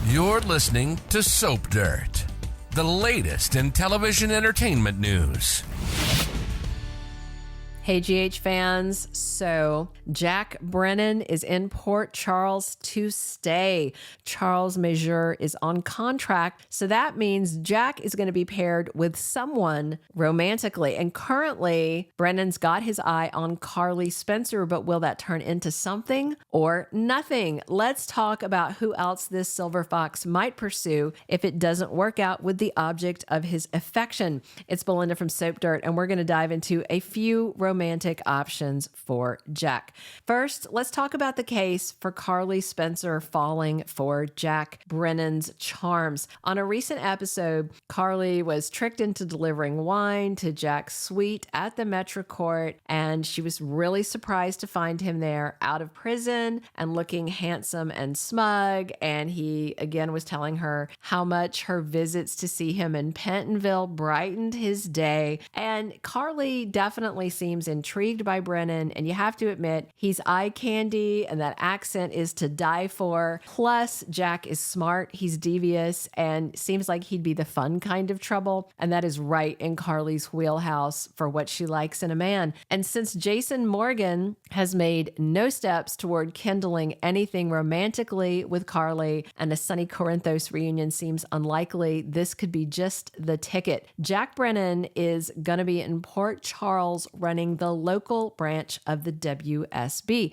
You're listening to Soap Dirt, the latest in television entertainment news. Hey, GH fans. So, Jack Brennan is in Port Charles to stay. Charles Mesure is on contract. So that means Jack is going to be paired with someone romantically. And currently, Brennan's got his eye on Carly Spencer, but will that turn into something or nothing? Let's talk about who else this silver fox might pursue if it doesn't work out with the object of his affection. It's Belinda from Soap Dirt, and we're going to dive into a few romantic options for Jack. First, let's talk about the case for Carly Spencer falling for Jack Brennan's charms. On a recent episode, Carly was tricked into delivering wine to Jack's suite at the Mesure court, and she was really surprised to find him there out of prison and looking handsome and smug. And he again was telling her how much her visits to see him in Pentonville brightened his day. And Carly definitely seems intrigued by Brennan, and you have to admit he's eye candy and that accent is to die for. Plus, Jack is smart, he's devious, and seems like he'd be the fun kind of trouble, and that is right in Carly's wheelhouse for what she likes in a man. And since Jason Morgan has made no steps toward kindling anything romantically with Carly, and a Sunny Corinthos reunion seems unlikely, this could be just the ticket. Jack Brennan is going to be in Port Charles running the local branch of the WSB.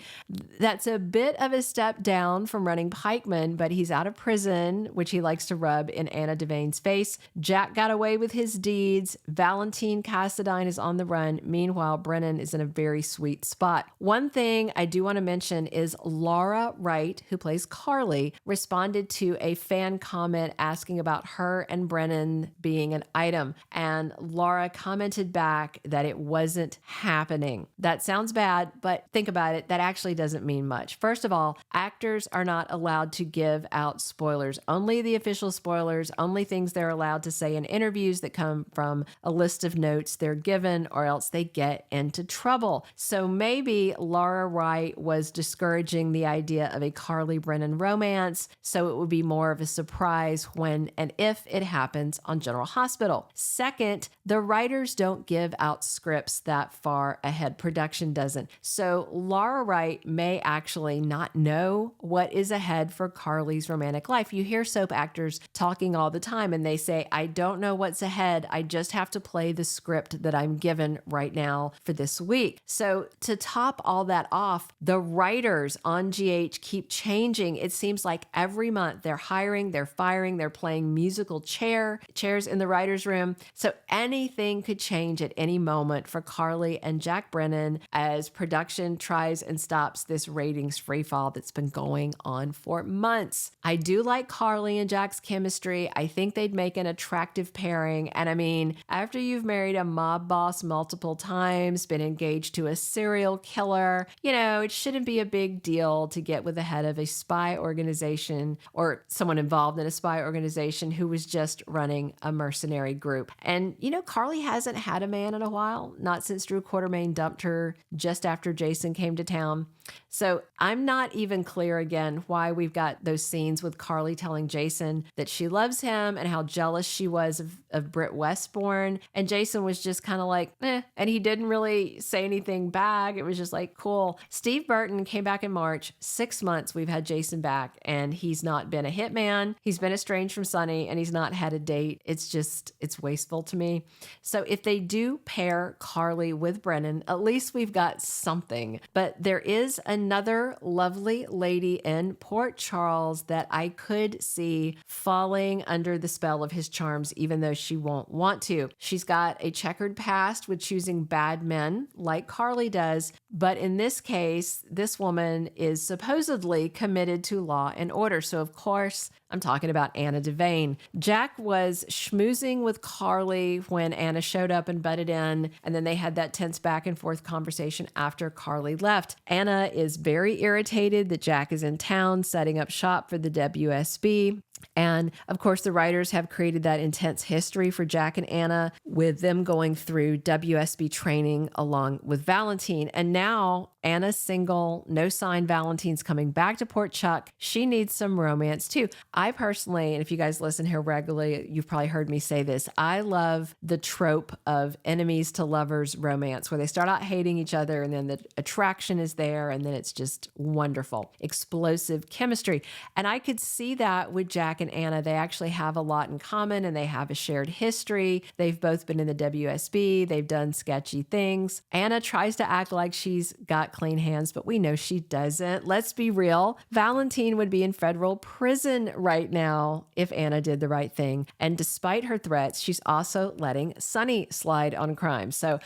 That's a bit of a step down from running Pikeman, but he's out of prison, which he likes to rub in Anna Devane's face. Jack got away with his deeds. Valentine Cassadine is on the run. Meanwhile, Brennan is in a very sweet spot. One thing I do want to mention is Laura Wright, who plays Carly, responded to a fan comment asking about her and Brennan being an item. And Laura commented back that it wasn't happening. That sounds bad, but think about it. That actually doesn't mean much. First of all, actors are not allowed to give out spoilers. Only the official spoilers, only things they're allowed to say in interviews that come from a list of notes they're given, or else they get into trouble. So maybe Laura Wright was discouraging the idea of a Carly Brennan romance, so it would be more of a surprise when and if it happens on General Hospital. Second, the writers don't give out scripts that far ahead. Production doesn't. So Laura Wright may actually not know what is ahead for Carly's romantic life. You hear soap actors talking all the time and they say, I don't know what's ahead. I just have to play the script that I'm given right now for this week. So to top all that off, the writers on GH keep changing. It seems like every month they're hiring, they're firing, they're playing musical chairs in the writer's room. So anything could change at any moment for Carly and Jack Brennan as production tries and stops this ratings freefall that's been going on for months. I do like Carly and Jack's chemistry. I think they'd make an attractive pairing. And I mean, after you've married a mob boss multiple times, been engaged to a serial killer, it shouldn't be a big deal to get with the head of a spy organization or someone involved in a spy organization who was just running a mercenary group. And, Carly hasn't had a man in a while, not since Drew Quartermain dumped her just after Jason came to town. So I'm not even clear again why we've got those scenes with Carly telling Jason that she loves him and how jealous she was of Britt Westbourne. And Jason was just kind of like, and he didn't really say anything back. It was just like, cool. Steve Burton came back in March. 6 months we've had Jason back, and he's not been a hitman. He's been estranged from Sonny, and he's not had a date. It's wasteful to me. So if they do pair Carly with Brennan, at least we've got something. But there is another lovely lady in Port Charles that I could see falling under the spell of his charms, even though she won't want to. She's got a checkered past with choosing bad men like Carly does, but in this case, this woman is supposedly committed to law and order. So of course, I'm talking about Anna Devane. Jack was schmoozing with Carly when Anna showed up and butted in, and then they had that tense back and forth conversation after Carly left. Anna is very irritated that Jack is in town setting up shop for the WSB. And of course, the writers have created that intense history for Jack and Anna with them going through WSB training along with Valentine. And now Anna's single, no sign Valentine's coming back to Port Chuck. She needs some romance too. I personally, and if you guys listen here regularly, you've probably heard me say this, I love the trope of enemies to lovers romance where they start out hating each other and then the attraction is there and then it's just wonderful, explosive chemistry. And I could see that with Jack and Anna. They actually have a lot in common and they have a shared history. They've both been in the WSB. They've done sketchy things. Anna tries to act like she's got clean hands, but we know she doesn't. Let's be real. Valentine would be in federal prison right now if Anna did the right thing. And despite her threats, she's also letting Sonny slide on crime. So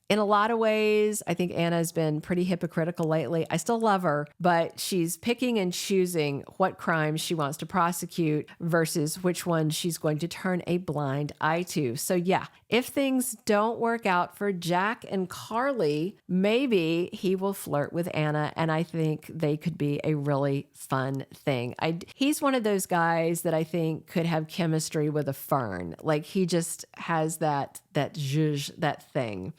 in a lot of ways, I think Anna's been pretty hypocritical lately. I still love her, but she's picking and choosing what crimes she wants to prosecute versus which ones she's going to turn a blind eye to. So yeah, if things don't work out for Jack and Carly, maybe he will flirt with Anna, and I think they could be a really fun thing. He's one of those guys that I think could have chemistry with a fern. Like he just has that zhuzh, that thing.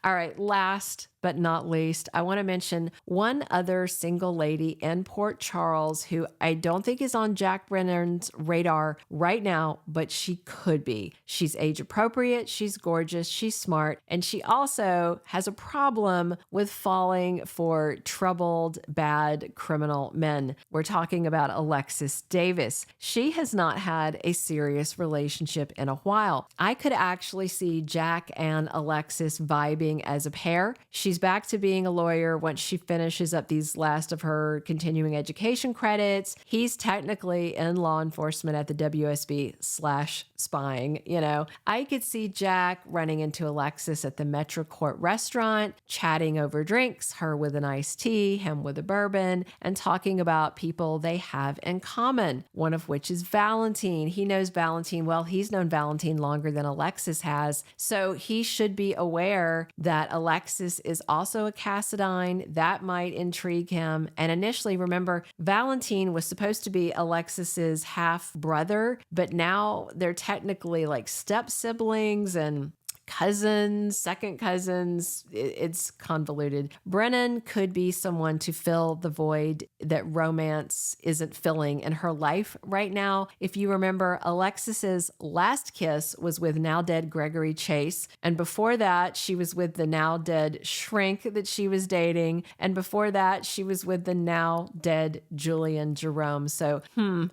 All right, last but not least, I want to mention one other single lady in Port Charles who I don't think is on Jack Brennan's radar right now, but she could be. She's age appropriate, she's gorgeous, she's smart, and she also has a problem with falling for troubled, bad criminal men. We're talking about Alexis Davis. She has not had a serious relationship in a while. I could actually see Jack and Alexis vibing as a pair. She's back to being a lawyer once she finishes up these last of her continuing education credits. He's technically in law enforcement at the WSB/spying. You know, I could see Jack running into Alexis at the Metro Court restaurant, chatting over drinks, her with an iced tea, him with a bourbon, and talking about people they have in common, one of which is Valentine. He knows Valentine well. He's known Valentine longer than Alexis has. So he should be aware that Alexis is also a Cassadine. That might intrigue him. And initially, remember, Valentine was supposed to be Alexis's half brother, but now they're technically like step siblings and cousins, second cousins. It's convoluted. Brennan could be someone to fill the void that romance isn't filling in her life right now. If you remember, Alexis's last kiss was with now dead Gregory Chase. And before that, she was with the now dead shrink that she was dating. And before that, she was with the now dead Julian Jerome. So,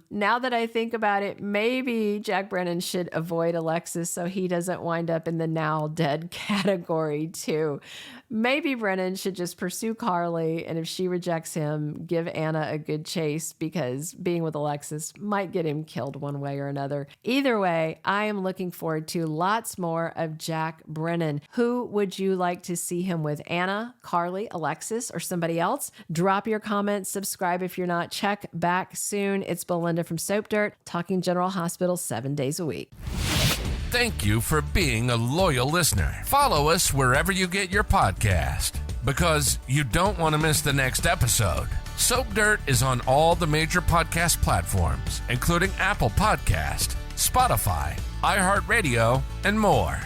now that I think about it, maybe Jack Brennan should avoid Alexis so he doesn't wind up in the now dead category too. Maybe Brennan should just pursue Carly, and if she rejects him, give Anna a good chase because being with Alexis might get him killed one way or another. Either way, I am looking forward to lots more of Jack Brennan. Who would you like to see him with? Anna, Carly, Alexis, or somebody else? Drop your comments, subscribe if you're not. Check back soon. It's Belinda from Soap Dirt, talking General Hospital 7 days a week. Thank you for being a loyal listener. Follow us wherever you get your podcast because you don't want to miss the next episode. Soap Dirt is on all the major podcast platforms, including Apple Podcast, Spotify, iHeartRadio, and more.